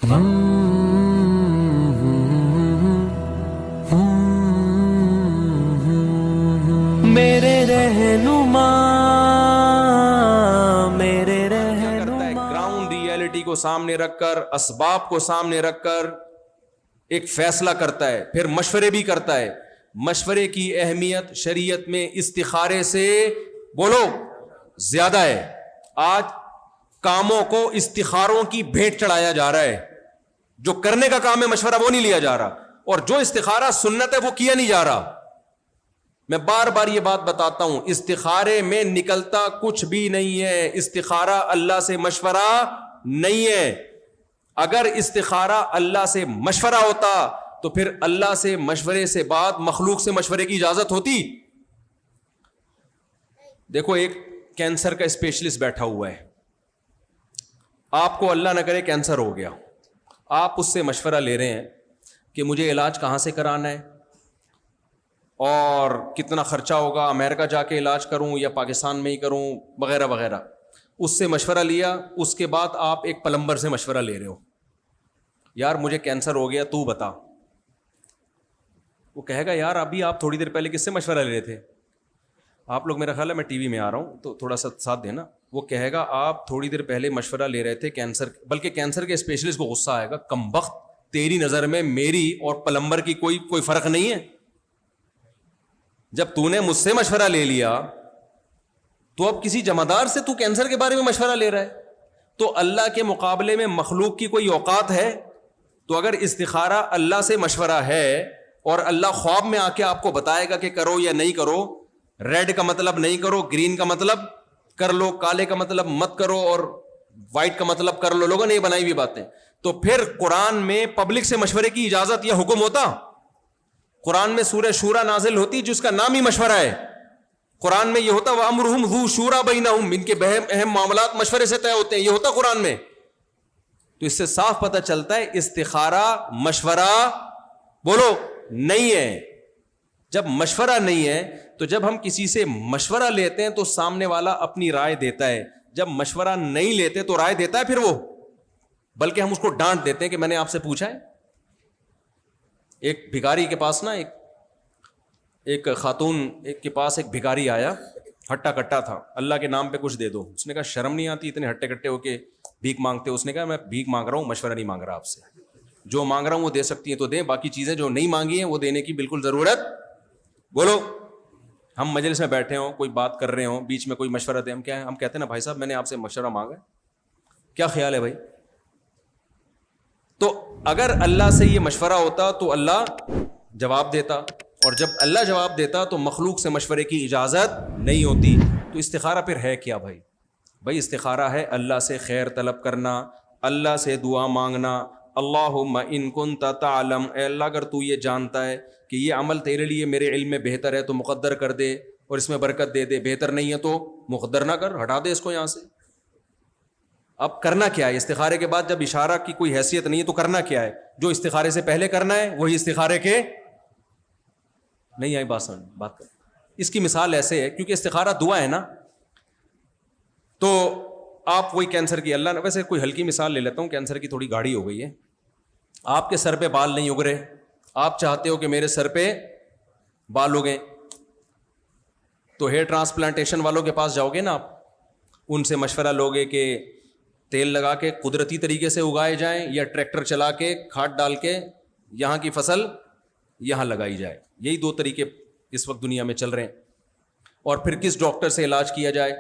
میرے رہنما میرے رہنما گراؤنڈ ریئلٹی کو سامنے رکھ کر، اسباب کو سامنے رکھ کر ایک فیصلہ کرتا ہے، پھر مشورے بھی کرتا ہے. مشورے کی اہمیت شریعت میں استخارے سے بولو زیادہ ہے. آج کاموں کو استخاروں کی بھیٹ چڑھایا جا رہا ہے. جو کرنے کا کام ہے مشورہ وہ نہیں لیا جا رہا، اور جو استخارہ سنت ہے وہ کیا نہیں جا رہا. میں بار بار یہ بات بتاتا ہوں، استخارے میں نکلتا کچھ بھی نہیں ہے. استخارہ اللہ سے مشورہ نہیں ہے. اگر استخارہ اللہ سے مشورہ ہوتا تو پھر اللہ سے مشورے سے بعد مخلوق سے مشورے کی اجازت ہوتی؟ دیکھو، ایک کینسر کا اسپیشلسٹ بیٹھا ہوا ہے، آپ کو اللہ نہ کرے کینسر ہو گیا، آپ اس سے مشورہ لے رہے ہیں کہ مجھے علاج کہاں سے کرانا ہے اور کتنا خرچہ ہوگا، امریکہ جا کے علاج کروں یا پاکستان میں ہی کروں وغیرہ وغیرہ. اس سے مشورہ لیا، اس کے بعد آپ ایک پلمبر سے مشورہ لے رہے ہو، یار مجھے کینسر ہو گیا تو بتا. وہ کہے گا یار ابھی آپ تھوڑی دیر پہلے کس سے مشورہ لے رہے تھے؟ آپ لوگ، میرا خیال ہے میں ٹی وی میں آ رہا ہوں تو تھوڑا سا ساتھ دینا. وہ کہے گا آپ تھوڑی دیر پہلے مشورہ لے رہے تھے کینسر، بلکہ کینسر کے اسپیشلسٹ کو غصہ آئے گا، کمبخت تیری نظر میں میری اور پلمبر کی کوئی فرق نہیں ہے؟ جب تو نے مجھ سے مشورہ لے لیا تو اب کسی جمعدار سے تو کینسر کے بارے میں مشورہ لے رہا ہے. تو اللہ کے مقابلے میں مخلوق کی کوئی اوقات ہے؟ تو اگر استخارہ اللہ سے مشورہ ہے اور اللہ خواب میں آ کے آپ کو بتائے گا کہ کرو یا نہیں کرو، ریڈ کا مطلب نہیں کرو، گرین کا مطلب کر لو، کالے کا مطلب مت کرو اور وائٹ کا مطلب کر لو، لوگوں نے یہ بنائی ہوئی باتیں. تو پھر قرآن میں پبلک سے مشورے کی اجازت یا حکم ہوتا؟ قرآن میں سورہ شورا نازل ہوتی جس کا نام ہی مشورہ ہے. قرآن میں یہ ہوتا وَأَمْرُهُمْ ذُو شُورَىٰ بَيْنَهُمْ، ان کے اہم معاملات مشورے سے طے ہوتے ہیں، یہ ہوتا قرآن میں. تو اس سے صاف پتہ چلتا ہے استخارہ مشورہ بولو نہیں ہے. جب مشورہ نہیں ہے تو جب ہم کسی سے مشورہ لیتے ہیں تو سامنے والا اپنی رائے دیتا ہے. جب مشورہ نہیں لیتے تو رائے دیتا ہے پھر وہ، بلکہ ہم اس کو ڈانٹ دیتے ہیں کہ میں نے آپ سے پوچھا ہے. ایک بھکاری کے پاس نا ایک خاتون کے پاس ایک بھکاری آیا، ہٹا کٹا تھا، اللہ کے نام پہ کچھ دے دو. اس نے کہا شرم نہیں آتی اتنے ہٹے کٹے ہو کے بھیک مانگتے ہو؟ اس نے کہا میں بھیک مانگ رہا ہوں، مشورہ نہیں مانگ رہا آپ سے. جو مانگ رہا ہوں وہ دے سکتی ہیں تو دیں، باقی چیزیں جو نہیں مانگی ہیں وہ دینے کی بالکل ضرورت. بولو، ہم مجلس میں بیٹھے ہوں، کوئی بات کر رہے ہوں، بیچ میں کوئی مشورہ دے، ہم کہتے ہیں نا بھائی صاحب میں نے آپ سے مشورہ مانگا ہے، کیا خیال ہے بھائی؟ تو اگر اللہ سے یہ مشورہ ہوتا تو اللہ جواب دیتا، اور جب اللہ جواب دیتا تو مخلوق سے مشورے کی اجازت نہیں ہوتی. تو استخارہ پھر ہے کیا بھائی؟ بھائی استخارہ ہے اللہ سے خیر طلب کرنا، اللہ سے دعا مانگنا. اللہم ان کنت تعلم، اے اللہ اگر تو یہ جانتا ہے کہ یہ عمل تیرے لیے میرے علم میں بہتر ہے تو مقدر کر دے اور اس میں برکت دے دے، بہتر نہیں ہے تو مقدر نہ کر، ہٹا دے اس کو یہاں سے. اب کرنا کیا ہے استخارے کے بعد؟ جب اشارہ کی کوئی حیثیت نہیں ہے تو کرنا کیا ہے؟ جو استخارے سے پہلے کرنا ہے وہی استخارے کے نہیں آئی بات کر. اس کی مثال ایسے ہے، کیونکہ استخارہ دعا ہے نا، تو آپ وہی کینسر کی، اللہ نے ویسے کوئی ہلکی مثال لے لیتا ہوں، کینسر کی تھوڑی گاڑی ہو گئی ہے، آپ کے سر پہ بال نہیں اگ رہے، آپ چاہتے ہو کہ میرے سر پہ بال اگیں، تو ہیئر ٹرانسپلانٹیشن والوں کے پاس جاؤ گے نا، آپ ان سے مشورہ لوگے کہ تیل لگا کے قدرتی طریقے سے اگائے جائیں یا ٹریکٹر چلا کے کھاد ڈال کے یہاں کی فصل یہاں لگائی جائے. یہی دو طریقے اس وقت دنیا میں چل رہے ہیں. اور پھر کس ڈاکٹر سے علاج کیا جائے.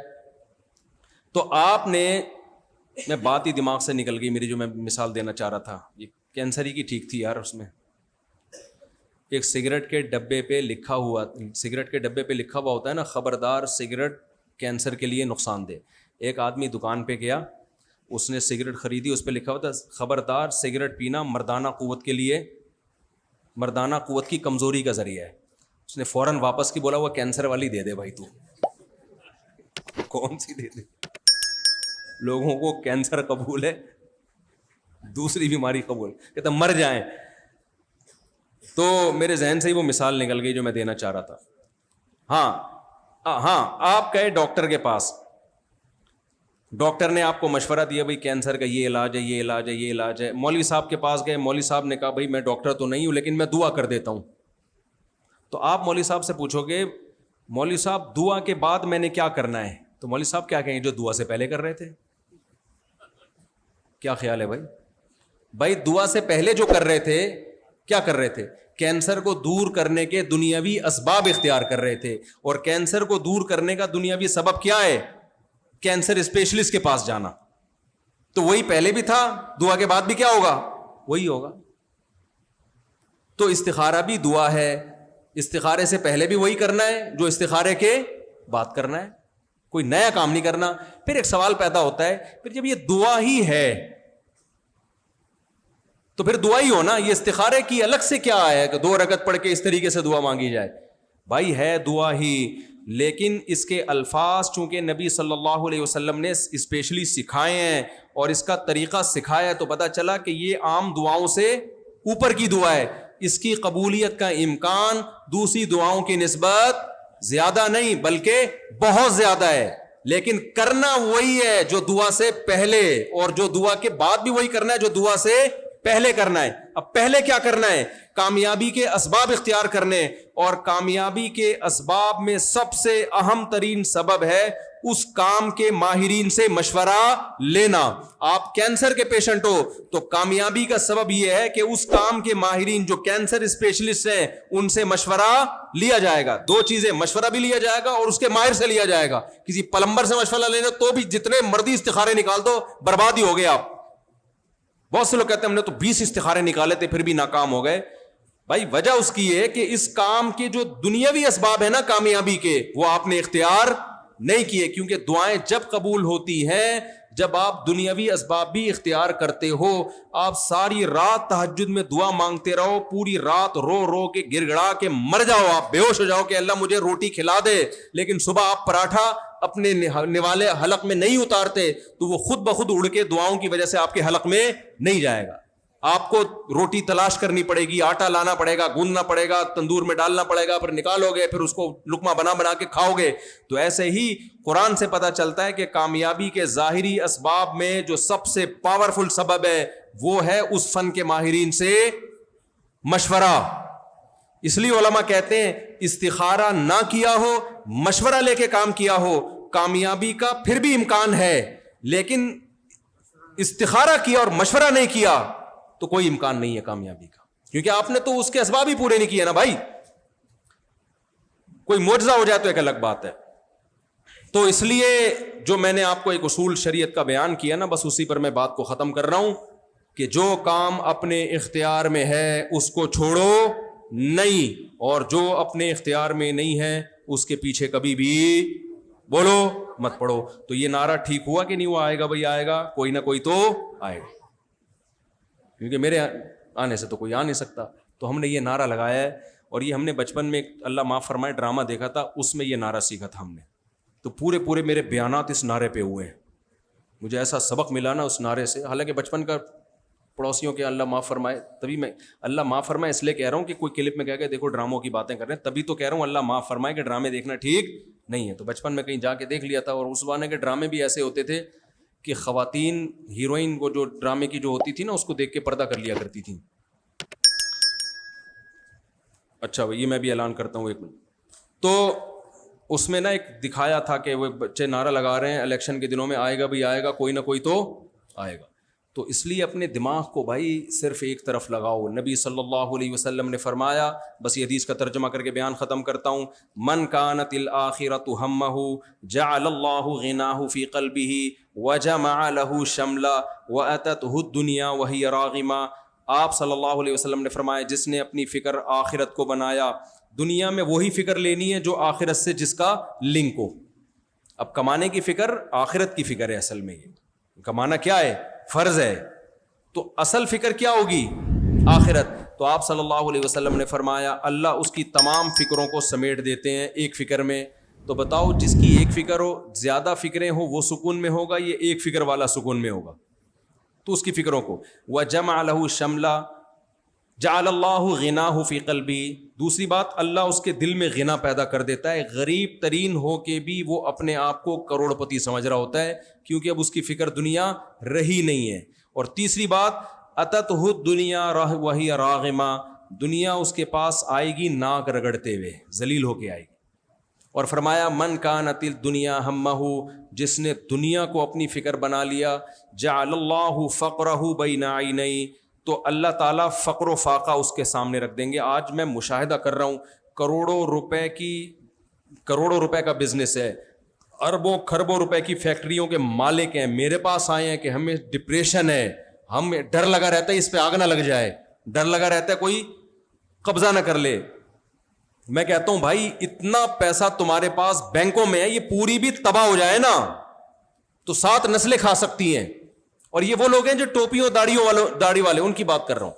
تو آپ نے، میں بات ہی دماغ سے نکل گئی میری جو میں مثال دینا چاہ رہا تھا، یہ کینسر ہی کی ٹھیک تھی یار. اس میں ایک سگریٹ کے ڈبے پہ لکھا ہوا ہوتا ہے نا، خبردار سگریٹ کینسر کے لیے نقصان دہ. ایک آدمی دکان پہ گیا، اس نے سگریٹ خریدی، اس پہ لکھا ہوا تھا خبردار سگریٹ پینا مردانہ قوت کے لیے، مردانہ قوت کی کمزوری کا ذریعہ ہے. اس نے فوراً واپس کی، بولا وہ کینسر والی دے دے بھائی، تو کون سی دے دے؟ لوگوں کو کینسر قبول ہے، دوسری بیماری قبول، کہتا مر جائیں. تو میرے ذہن سے ہی وہ مثال نکل گئی جو میں دینا چاہ رہا تھا. ہاں آپ گئے ڈاکٹر کے پاس، ڈاکٹر نے آپ کو مشورہ دیا بھائی کینسر کا یہ علاج ہے، یہ علاج ہے، یہ علاج ہے. مولوی صاحب کے پاس گئے، مولوی صاحب نے کہا بھائی میں ڈاکٹر تو نہیں ہوں لیکن میں دعا کر دیتا ہوں. تو آپ مولوی صاحب سے پوچھو گے مولوی صاحب دعا کے بعد میں نے کیا کرنا ہے، تو مولوی صاحب کیا کہیں گے جو دعا سے پہلے کر رہے تھے. کیا خیال ہے بھائی؟ بھائی دعا سے پہلے جو کر رہے تھے کیا کر رہے تھے؟ کینسر کو دور کرنے کے دنیاوی اسباب اختیار کر رہے تھے. اور کینسر کو دور کرنے کا دنیاوی سبب کیا ہے؟ کینسر اسپیشلسٹ کے پاس جانا. تو وہی پہلے بھی تھا، دعا کے بعد بھی کیا ہوگا؟ وہی ہوگا. تو استخارہ بھی دعا ہے، استخارے سے پہلے بھی وہی کرنا ہے جو استخارے کے بعد کرنا ہے، کوئی نیا کام نہیں کرنا. پھر ایک سوال پیدا ہوتا ہے پھر جب یہ دعا ہی ہے تو پھر دعا ہی ہونا، یہ استخارے کی الگ سے کیا ہے کہ 2 رکعت پڑھ کے اس طریقے سے دعا مانگی جائے؟ بھائی ہے دعا ہی، لیکن اس کے الفاظ چونکہ نبی صلی اللہ علیہ وسلم نے اسپیشلی سکھائے ہیں اور اس کا طریقہ سکھایا ہے، تو پتہ چلا کہ یہ عام دعاؤں سے اوپر کی دعا ہے. اس کی قبولیت کا امکان دوسری دعاؤں کی نسبت زیادہ نہیں بلکہ بہت زیادہ ہے. لیکن کرنا وہی ہے جو دعا سے پہلے، اور جو دعا کے بعد بھی وہی کرنا ہے جو دعا سے پہلے کرنا ہے. اب پہلے کیا کرنا ہے؟ کامیابی کے اسباب اختیار کرنے، اور کامیابی کے اسباب میں سب سے اہم ترین سبب ہے اس کام کے ماہرین سے مشورہ لینا. آپ کینسر کے پیشنٹ ہو تو کامیابی کا سبب یہ ہے کہ اس کام کے ماہرین جو کینسر اسپیشلسٹ ہیں ان سے مشورہ لیا جائے گا. 2 چیزیں، مشورہ بھی لیا جائے گا اور اس کے ماہر سے لیا جائے گا. کسی پلمبر سے مشورہ لینا تو بھی جتنے مرضی استخارے نکال دو برباد ہی ہو گئے آپ. بہت سے لوگ کہتے ہیں ہم نے تو 20 استخارے نکالے تھے پھر بھی ناکام ہو گئے. بھائی وجہ اس کی ہے کہ اس کام کے جو دنیاوی اسباب ہیں نا کامیابی کے، وہ آپ نے اختیار نہیں کیے. کیونکہ دعائیں جب قبول ہوتی ہیں جب آپ دنیاوی اسباب بھی اختیار کرتے ہو. آپ ساری رات تہجد میں دعا مانگتے رہو، پوری رات رو رو کے گر گڑا کے مر جاؤ، آپ بے ہوش ہو جاؤ کہ اللہ مجھے روٹی کھلا دے، لیکن صبح آپ پراٹھا اپنے نوالے حلق میں نہیں اتارتے تو وہ خود بخود اڑ کے دعاؤں کی وجہ سے آپ کے حلق میں نہیں جائے گا. آپ کو روٹی تلاش کرنی پڑے گی، آٹا لانا پڑے گا، گوندنا پڑے گا، تندور میں ڈالنا پڑے گا، پھر نکالو گے، پھر اس کو لقمہ بنا بنا کے کھاؤ گے. تو ایسے ہی قرآن سے پتہ چلتا ہے کہ کامیابی کے ظاہری اسباب میں جو سب سے پاورفل سبب ہے وہ ہے اس فن کے ماہرین سے مشورہ. اس لیے علماء کہتے ہیں استخارہ نہ کیا ہو، مشورہ لے کے کام کیا ہو، کامیابی کا پھر بھی امکان ہے. لیکن استخارہ کیا اور مشورہ نہیں کیا تو کوئی امکان نہیں ہے کامیابی کا، کیونکہ آپ نے تو اس کے اسباب ہی پورے نہیں کیے نا بھائی. کوئی معجزہ ہو جائے تو ایک الگ بات ہے. تو اس لیے جو میں نے آپ کو ایک اصول شریعت کا بیان کیا نا، بس اسی پر میں بات کو ختم کر رہا ہوں کہ جو کام اپنے اختیار میں ہے اس کو چھوڑو نہیں، اور جو اپنے اختیار میں نہیں ہے اس کے پیچھے کبھی بھی بولو مت پڑو. تو یہ نعرہ ٹھیک ہوا کہ نہیں ہوا؟ آئے گا بھائی، آئے گا، کوئی نہ کوئی تو آئے گا، کیونکہ میرے آنے سے تو کوئی آ نہیں سکتا. تو ہم نے یہ نعرہ لگایا ہے، اور یہ ہم نے بچپن میں اللہ معاف فرمائے ڈرامہ دیکھا تھا، اس میں یہ نعرہ سیکھا تھا ہم نے. تو پورے میرے بیانات اس نعرے پہ ہوئے ہیں. مجھے ایسا سبق ملا نا اس نعرے سے، حالانکہ بچپن کا پڑوسیوں کے اللہ معاف فرمائے، تبھی میں اللہ معاف فرمائے اس لیے کہہ رہا ہوں کہ کوئی کلپ میں کہہ کے دیکھو ڈراموں کی باتیں کر رہے ہیں، تبھی تو کہہ رہا ہوں اللہ معاف فرمائے کہ ڈرامے دیکھنا ٹھیک نہیں ہے. تو بچپن میں کہیں جا کے دیکھ لیا تھا، اور اس زمانے کے ڈرامے بھی ایسے ہوتے تھے کہ خواتین ہیروئن وہ جو ڈرامے کی جو ہوتی تھی نا اس کو دیکھ کے پردہ کر لیا کرتی تھیں. اچھا یہ میں بھی اعلان کرتا ہوں ایک منٹ. تو اس میں نا ایک دکھایا تھا کہ وہ بچے نعرہ لگا رہے ہیں الیکشن کے دنوں میں، آئے گا بھائی آئے گا، کوئی نہ کوئی تو آئے گا. تو اس لیے اپنے دماغ کو بھائی صرف ایک طرف لگاؤ. نبی صلی اللہ علیہ وسلم نے فرمایا، بس یہ حدیث کا ترجمہ کر کے بیان ختم کرتا ہوں، من کانت الآخرۃ ہمہ جعل اللہ غناہ فی قلبہ وجمع له شملا واتتہ الدنیا وہی راغمہ. آپ صلی اللہ علیہ وسلم نے فرمایا جس نے اپنی فکر آخرت کو بنایا، دنیا میں وہی فکر لینی ہے جو آخرت سے جس کا لنک ہو. اب کمانے کی فکر آخرت کی فکر ہے، اصل میں یہ کمانا کیا ہے؟ فرض ہے. تو اصل فکر کیا ہوگی؟ آخرت. تو آپ صلی اللہ علیہ وسلم نے فرمایا اللہ اس کی تمام فکروں کو سمیٹ دیتے ہیں ایک فکر میں. تو بتاؤ جس کی ایک فکر ہو، زیادہ فکریں ہو وہ سکون میں ہوگا، یہ ایک فکر والا سکون میں ہوگا؟ تو اس کی فکروں کو وجمع له شملا، جعل اللہ غناہ فی قلبی، دوسری بات اللہ اس کے دل میں غنا پیدا کر دیتا ہے، غریب ترین ہو کے بھی وہ اپنے آپ کو کروڑ پتی سمجھ رہا ہوتا ہے، کیونکہ اب اس کی فکر دنیا رہی نہیں ہے۔ اور تیسری بات اتتہ الدنیا وہی راغمہ، دنیا اس کے پاس آئے گی ناک رگڑتے ہوئے، ذلیل ہو کے آئے گی۔ اور فرمایا من کانت الدنیا ہمہ، جس نے دنیا کو اپنی فکر بنا لیا، جعل اللہ فقرہ بین عینیہ، تو اللہ تعالیٰ فقر و فاقہ اس کے سامنے رکھ دیں گے۔ آج میں مشاہدہ کر رہا ہوں، کروڑوں روپے کا بزنس ہے، اربوں خربوں روپے کی فیکٹریوں کے مالک ہیں، میرے پاس آئے ہیں کہ ہمیں ڈپریشن ہے، ہمیں ڈر لگا رہتا ہے اس پہ آگ نہ لگ جائے، ڈر لگا رہتا ہے کوئی قبضہ نہ کر لے۔ میں کہتا ہوں بھائی اتنا پیسہ تمہارے پاس بینکوں میں ہے، یہ پوری بھی تباہ ہو جائے نا تو 7 نسلیں کھا سکتی ہیں۔ اور یہ وہ لوگ ہیں جو ٹوپیوں داڑھی والے، ان کی بات کر رہا ہوں۔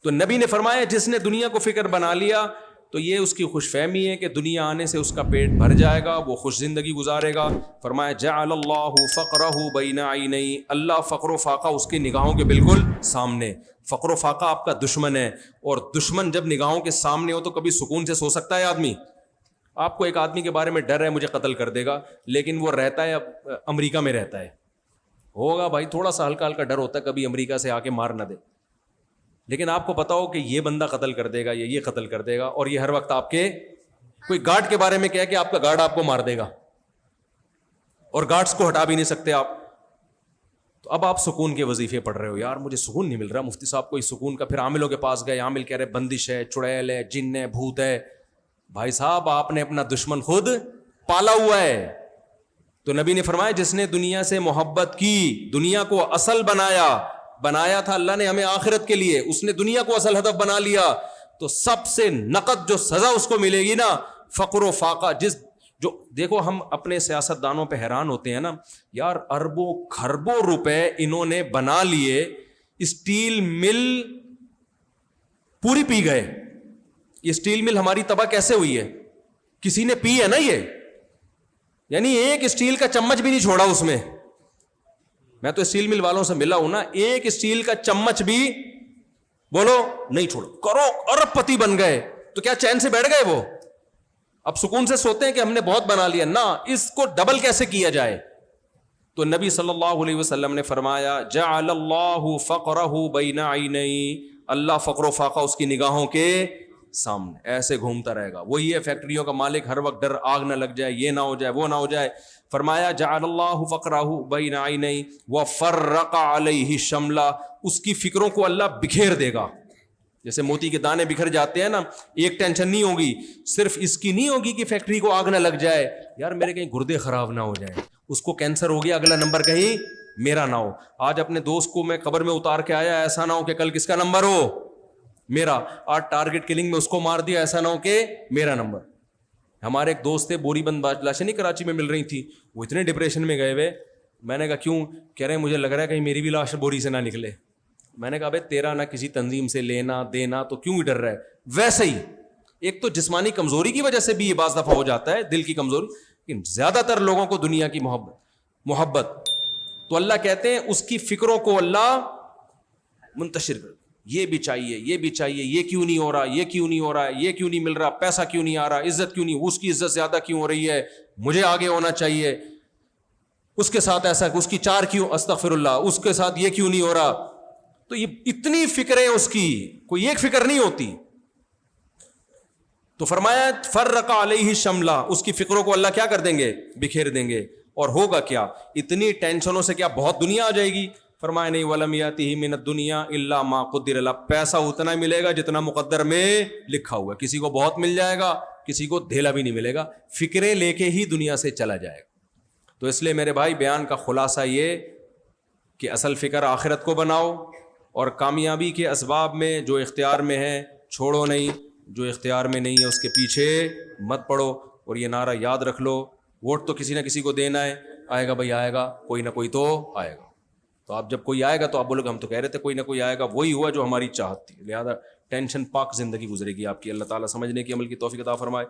تو نبی نے فرمایا جس نے دنیا کو فکر بنا لیا تو یہ اس کی خوش فہمی ہے کہ دنیا آنے سے اس کا پیٹ بھر جائے گا، وہ خوش زندگی گزارے گا۔ فرمایا جعل اللہ فقرہ بین عینیہ، اللہ فقر و فاقہ اس کی نگاہوں کے بالکل سامنے۔ فقر و فاقہ آپ کا دشمن ہے، اور دشمن جب نگاہوں کے سامنے ہو تو کبھی سکون سے سو سکتا ہے آدمی؟ آپ کو ایک آدمی کے بارے میں ڈر ہے مجھے قتل کر دے گا، لیکن وہ رہتا ہے امریکہ میں رہتا ہے، ہوگا بھائی تھوڑا سا ہلکا ہلکا ڈر ہوتا ہے کبھی امریکہ سے آ کے مار نہ دے، لیکن آپ کو پتا ہو کہ یہ بندہ قتل کر دے گا یا یہ قتل کر دے گا، اور یہ ہر وقت آپ کے کوئی گارڈ کے بارے میں کہے کہ آپ کا گارڈ آپ کو مار دے گا اور گارڈز کو ہٹا بھی نہیں سکتے آپ، تو اب آپ سکون کے وظیفے پڑھ رہے ہو، یار مجھے سکون نہیں مل رہا، مفتی صاحب کو اس سکون کا، پھر عاملوں کے پاس گئے، عامل کہہ رہے بندش ہے، چڑیل ہے، جن ہے، بھوت ہے۔ بھائی صاحب آپ نے اپنا دشمن خود پالا ہوا ہے۔ تو نبی نے فرمایا جس نے دنیا سے محبت کی، دنیا کو اصل بنایا تھا اللہ نے ہمیں آخرت کے لیے، اس نے دنیا کو اصل ہدف بنا لیا، تو سب سے نقد جو سزا اس کو ملے گی نا فقر و فاقہ۔ جو دیکھو ہم اپنے سیاست دانوں پہ حیران ہوتے ہیں نا، یار اربوں خربوں روپے انہوں نے بنا لیے، اسٹیل مل پوری پی گئے۔ یہ اسٹیل مل ہماری تباہ کیسے ہوئی ہے؟ کسی نے پی ہے نا یہ، یعنی ایک اسٹیل کا چمچ بھی نہیں چھوڑا اس میں۔ میں تو اسٹیل مل والوں سے ملا ہوں نا، ایک اسٹیل کا چمچ بھی بولو نہیں چھوڑو، کرو ارب پتی بن گئے، تو کیا چین سے بیٹھ گئے وہ؟ اب سکون سے سوتے ہیں کہ ہم نے بہت بنا لیا؟ نہ، اس کو ڈبل کیسے کیا جائے؟ تو نبی صلی اللہ علیہ وسلم نے فرمایا جعل اللہ فقرہ بین عینیہ، اللہ فقر و فاقہ اس کی نگاہوں کے سامنے ایسے گھومتا رہے گا۔ وہی ہے فیکٹریوں کا مالک، ہر وقت ڈر آگ نہ لگ جائے، یہ نہ ہو جائے، وہ نہ ہو جائے۔ فرمایا جعل اللہ فقرہ بین عینیہ وفرق علیہ شملہ، اس کی فکروں کو اللہ بکھیر دے گا، جیسے موتی کے دانے بکھر جاتے ہیں نا، ایک ٹینشن نہیں ہوگی، صرف اس کی نہیں ہوگی کہ فیکٹری کو آگ نہ لگ جائے، یار میرے کہیں گردے خراب نہ ہو جائیں، اس کو کینسر ہو گیا اگلا نمبر کہیں میرا نہ ہو۔ آج اپنے دوست کو میں قبر میں اتار کے آیا، ایسا نہ ہو کہ کل کس کا نمبر ہو؟ میرا۔ آج ٹارگٹ کلنگ میں اس کو مار دیا، ایسا نہ ہو کہ میرا نمبر۔ ہمارے ایک دوست تھے، بوری بند لاشیں نہیں کراچی میں مل رہی تھی، وہ اتنے ڈپریشن میں گئے ہوئے، میں نے کہا کیوں؟ کہہ رہے ہیں مجھے لگ رہا ہے کہیں میری بھی لاش بوری سے نہ نکلے۔ میں نے کہا بھائی تیرا نہ کسی تنظیم سے لینا دینا، تو کیوں ڈر رہا ہے؟ ویسے ہی ایک تو جسمانی کمزوری کی وجہ سے بھی یہ بعض دفعہ ہو جاتا ہے، دل کی کمزوری، لیکن زیادہ تر لوگوں کو دنیا کی محبت، تو اللہ کہتے ہیں اس کی فکروں کو اللہ منتشر کر، یہ بھی چاہیے، یہ بھی چاہیے، یہ کیوں نہیں ہو رہا، یہ کیوں نہیں ہو رہا، یہ کیوں نہیں مل رہا، پیسہ کیوں نہیں آ رہا، عزت کیوں نہیں، اس کی عزت زیادہ کیوں ہو رہی ہے، مجھے آگے ہونا چاہیے، اس کے ساتھ ایسا، اس کی 4 کیوں، استغفر اللہ، اس کے ساتھ یہ کیوں نہیں ہو رہا۔ تو یہ اتنی فکریں اس کی، کوئی ایک فکر نہیں ہوتی۔ تو فرمایا فرق علیہ شملہ، اس کی فکروں کو اللہ کیا کر دیں گے؟ بکھیر دیں گے۔ اور ہوگا کیا؟ اتنی ٹینشنوں سے کیا بہت دنیا آ جائے گی؟ فرمایا نہیں ولم یاتہ من الدنیا الا ما قدر له، پیسہ اتنا ملے گا جتنا مقدر میں لکھا ہوا ہے، کسی کو بہت مل جائے گا، کسی کو دھیلا بھی نہیں ملے گا، فکریں لے کے ہی دنیا سے چلا جائے گا۔ تو اس لیے میرے بھائی بیان کا خلاصہ یہ کہ اصل فکر آخرت کو بناؤ، اور کامیابی کے اسباب میں جو اختیار میں ہے چھوڑو نہیں، جو اختیار میں نہیں ہے اس کے پیچھے مت پڑو۔ اور یہ نعرہ یاد رکھ لو، ووٹ تو کسی نہ کسی کو دینا ہے، آئے گا بھائی آئے گا، کوئی نہ کوئی تو آئے گا۔ تو آپ جب کوئی آئے گا تو آپ بولو گے ہم تو کہہ رہے تھے کوئی نہ کوئی آئے گا، وہی ہوا جو ہماری چاہت تھی، لہذا ٹینشن پاک زندگی گزرے گی آپ کی۔ اللہ تعالیٰ سمجھنے کی عمل کی توفیق عطا فرمائے۔